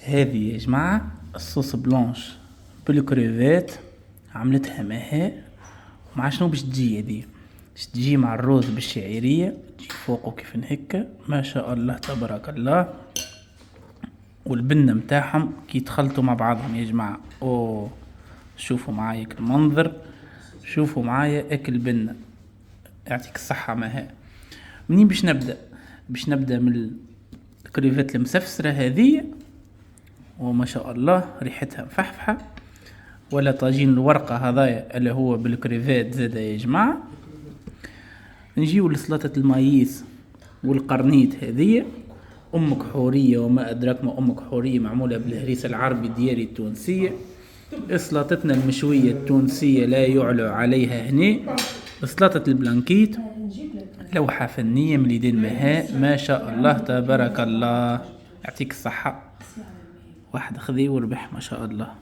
هذه يا جماعة الصوص بلانش بالكريفات، عملتها مها. ومع شنو باش تجي هذه؟ باش تجي مع الروز بالشعيرية، تجي فوقه كيف هكا ما شاء الله تبارك الله. والبنة متاعهم كي تخلطوا مع بعضهم يا جماعة، اوه شوفوا معايا المنظر، شوفوا معايا اكل بنة، يعطيك الصحة. مها منين باش نبدأ؟ باش نبدأ من الكريفات المسفسرة هذه، وما شاء الله ريحتها مفحفحة. ولا طاجين الورقة هذايا اللي هو بالكريفات زادا يا جماعة. نجيو لسلطة المايس والقرنيت هذه، أمك حورية وما أدراك ما أمك حورية، معمولة بالهريس العربي دياري التونسية. سلطتنا المشوية التونسية لا يعلى عليها هنا. سلطة البلانكيت لوحة فنية من يدين مها ما شاء الله تبارك الله، يعطيك الصحة. واحد خذي وربح ما شاء الله.